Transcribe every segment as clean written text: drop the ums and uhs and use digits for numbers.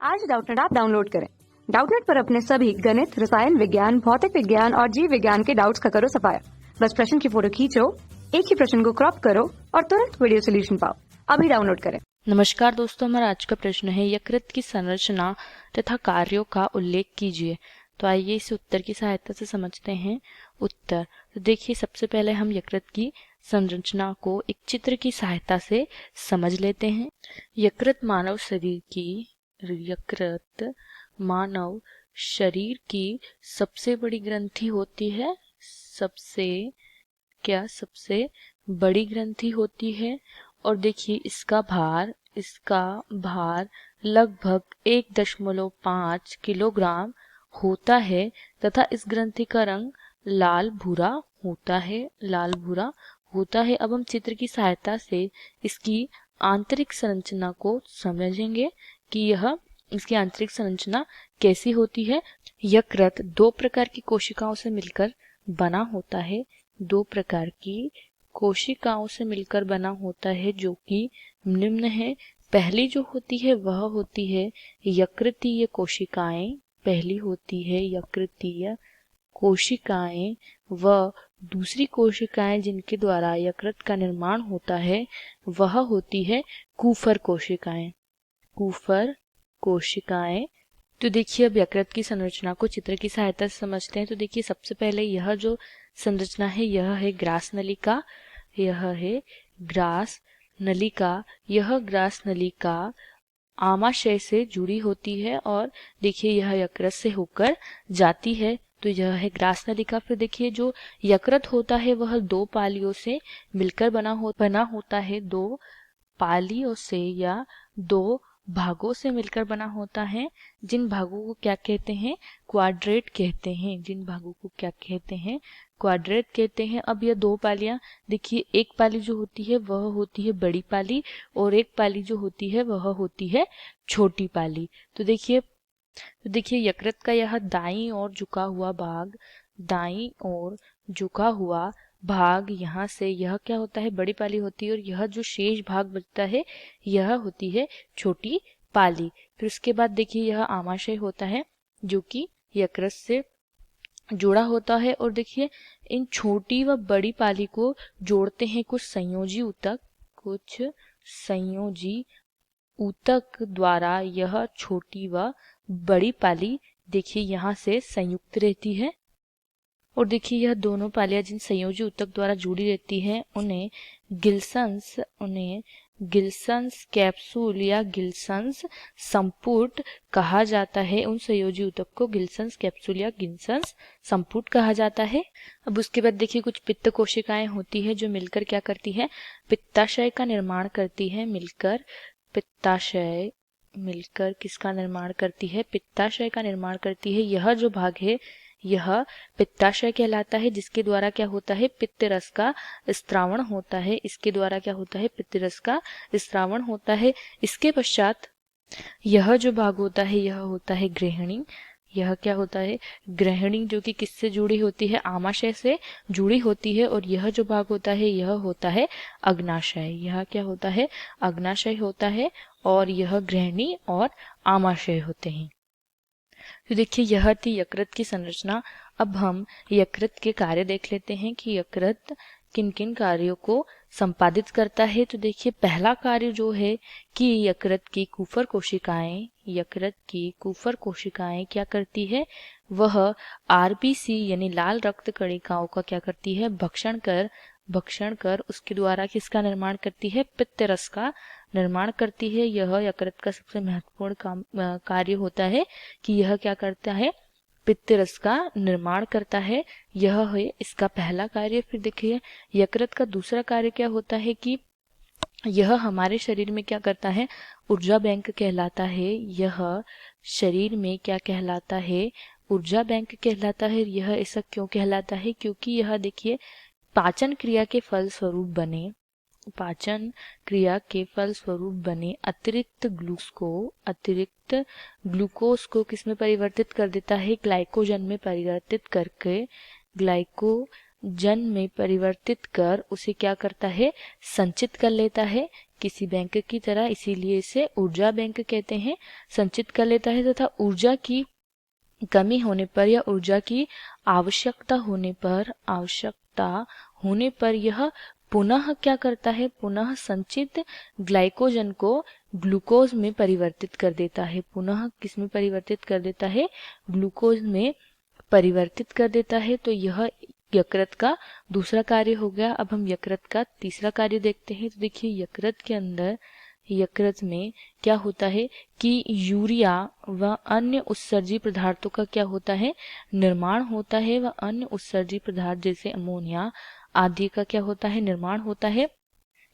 आज Doubtnut app download करें। Doubtnut पर अपने सभी गणित, रसायन विज्ञान, भौतिक विज्ञान और जीव विज्ञान के डाउट्स का करो सफाया। बस प्रश्न की फोटो खींचो, एक ही प्रश्न को क्रॉप करो और तुरंत वीडियो सोल्यूशन पाओ। अभी डाउनलोड करें। नमस्कार दोस्तों, हमारा आज का प्रश्न है यकृत की संरचना तथा कार्यों का उल्लेख कीजिए। तो आइए इस उत्तर की सहायता से समझते हैं उत्तर। तो देखिए, सबसे पहले हम यकृत की संरचना को एक चित्र की सहायता से समझ लेते हैं। यकृत मानव शरीर की सबसे बड़ी ग्रंथि होती है। सबसे बड़ी ग्रंथि होती है। और देखिए, इसका भार लगभग 1.5 किलोग्राम होता है तथा इस ग्रंथि का रंग लाल भूरा होता है। अब हम चित्र की सहायता से इसकी आंतरिक संरचना को समझेंगे कि इसकी आंतरिक संरचना कैसी होती है। यकृत दो प्रकार की कोशिकाओं से मिलकर बना होता है। जो कि निम्न है। पहली जो होती है वह होती है यकृतीय कोशिकाएं। व दूसरी कोशिकाएं जिनके द्वारा यकृत का निर्माण होता है वह होती है कूफर कोशिकाएं। तो देखिए, अब यकृत की संरचना को चित्र की सहायता से समझते हैं। तो देखिए, सबसे पहले यह जो संरचना है यह है ग्रास नलिका आमाशय से जुड़ी होती है और देखिए यह यकृत से होकर जाती है। तो यह है ग्रास नलिका। फिर देखिए, जो यकृत होता है वह दो पालियों से मिलकर बना होता है। दो पालियों से या दो भागों से मिलकर बना होता है, जिन भागों को क्या कहते हैं? क्वाड्रेट कहते हैं। अब यह दो पालियां, देखिए, एक पाली जो होती है वह होती है बड़ी पाली और एक पाली जो होती है वह होती है छोटी पाली। तो देखिए, यकृत का यह दाईं ओर झुका हुआ भाग यहाँ से यह क्या होता है? बड़ी पाली होती है और यह जो शेष भाग बचता है यह होती है छोटी पाली। फिर उसके बाद देखिए, यह आमाशय होता है जो कि यकृत से जुड़ा होता है। और देखिए, इन छोटी व बड़ी पाली को जोड़ते हैं कुछ संयोजी ऊतक द्वारा। यह छोटी व बड़ी पाली देखिए यहाँ से संयुक्त रहती है। और देखिए, यह दोनों पालियां जिन संयोजी ऊतक द्वारा जुड़ी रहती हैं उन्हें गिल्सन्स कैप्सूल या गिल्सन्स संपुट कहा जाता है। उन संयोजी ऊतक को गिल्सन्स कैप्सूल या गिल्सन्स संपुट कहा जाता है। अब उसके बाद देखिए, कुछ पित्त कोशिकाएं होती है जो मिलकर क्या करती है? पित्ताशय का निर्माण करती है। मिलकर किसका निर्माण करती है? पित्ताशय का निर्माण करती है। यह जो भाग है यह पित्ताशय कहलाता है, जिसके द्वारा क्या होता है? पित्त रस का स्त्रावण होता है। इसके पश्चात यह जो भाग होता है यह होता है गृहिणी। यह क्या होता है? गृहिणी, जो कि किससे जुड़ी होती है? आमाशय से जुड़ी होती है। और यह जो भाग होता है यह होता है अग्नाशय। यह क्या होता है? अग्नाशय होता है। और यह गृहिणी और आमाशय होते हैं। तो देखिए, यह थी यकृत की संरचना। अब हम यकृत के कार्य देख लेते हैं कि यकृत किन किन कार्यों को संपादित करता है। तो देखिए, पहला कार्य जो है कि यकृत की कूफर कोशिकाएं क्या करती है? वह आरबीसी यानी लाल रक्त कणिकाओं का क्या करती है? भक्षण कर उसके द्वारा किसका निर्माण करती है? पित्त रस का निर्माण करती है। यह यकृत का सबसे महत्वपूर्ण कार्य होता है कि यह क्या करता है? पित्त रस का निर्माण करता है। यह है इसका पहला कार्य। फिर देखिए, यकृत का दूसरा कार्य क्या होता है कि यह हमारे शरीर में क्या करता है? ऊर्जा बैंक कहलाता है। यह शरीर में क्या कहलाता है? ऊर्जा बैंक कहलाता है। यह ऐसा क्यों कहलाता है? क्योंकि यह देखिए, पाचन क्रिया के फलस्वरूप बने अतिरिक्त ग्लूकोज को किस में परिवर्तित कर देता है? ग्लाइकोजन में परिवर्तित कर उसे क्या करता है? संचित कर लेता है किसी बैंक की तरह, इसीलिए इसे ऊर्जा बैंक कहते हैं, संचित कर लेता है तथा ऊर्जा की कमी होने पर या ऊर्जा की आवश्यकता होने पर यह पुनः क्या करता है, पुनः संचित ग्लाइकोजन को ग्लूकोज में परिवर्तित कर देता है। पुनः किस में परिवर्तित कर देता है, ग्लूकोज में परिवर्तित कर देता है। तो यह यकृत का दूसरा कार्य हो गया। अब हम यकृत का तीसरा कार्य देखते हैं। तो देखिए यकृत के अंदर, यकृत में क्या होता है कि यूरिया व अन्य उत्सर्जी पदार्थों का क्या होता है, निर्माण होता है, व अन्य उत्सर्जी पदार्थ जैसे अमोनिया आदि का क्या होता है, निर्माण होता है।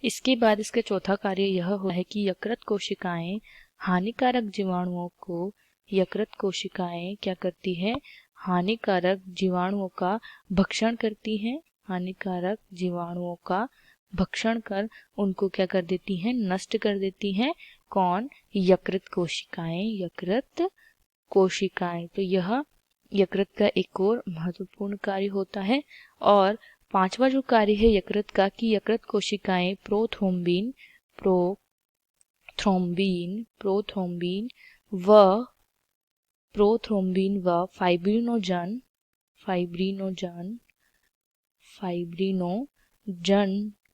इसके बाद इसका चौथा कार्य यह होता है कि यकृत कोशिकाएं हानिकारक जीवाणुओं को, यकृत कोशिकाएं क्या करती है, हानिकारक जीवाणुओं का भक्षण करती हैं, हानिकारक जीवाणुओं का भक्षण कर उनको क्या कर देती हैं, नष्ट कर देती हैं। कौन, यकृत कोशिकाएं, यकृत कोशिकाएं। तो यह यकृत का एक और महत्वपूर्ण कार्य होता है। और पांचवा जो कार्य है यकृत का, कि यकृत कोशिकाएं प्रोथ्रोम्बिन व फाइब्रिनोजन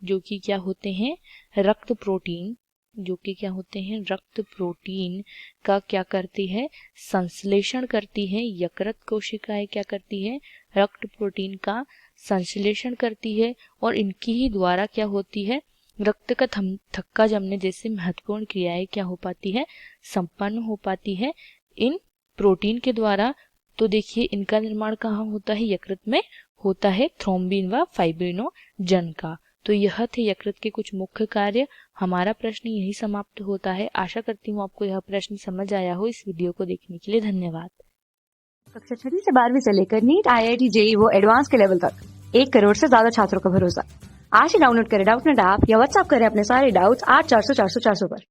जो कि क्या होते हैं, रक्त प्रोटीन, जो कि क्या होते हैं, रक्त प्रोटीन का क्या करती है, संश्लेषण करती है। यकृत कोशिकाएं क्या करती है, रक्त प्रोटीन का संश्लेषण करती है और इनकी ही द्वारा क्या होती है, रक्त का थक्का जमने जैसे महत्वपूर्ण क्रियाएं क्या हो पाती है, संपन्न हो पाती है इन प्रोटीन के द्वारा। तो देखिए इनका निर्माण कहाँ होता है, यकृत में होता है, थ्रोम्बिन व फाइब्रिनोजन का। तो यह थे यकृत के कुछ मुख्य कार्य। हमारा प्रश्न यही समाप्त होता है। आशा करती हूँ आपको यह प्रश्न समझ आया हो। इस वीडियो को देखने के लिए धन्यवाद। कक्षा 6 से 12वीं से लेकर नीट, IIT, JEE वो एडवांस के लेवल तक 1 करोड़ से ज्यादा छात्रों का भरोसा। आज ही डाउनलोड करें डाउटनेट ऐप या व्हाट्सएप करें अपने सारे डाउट्स 8400 400 400 पर।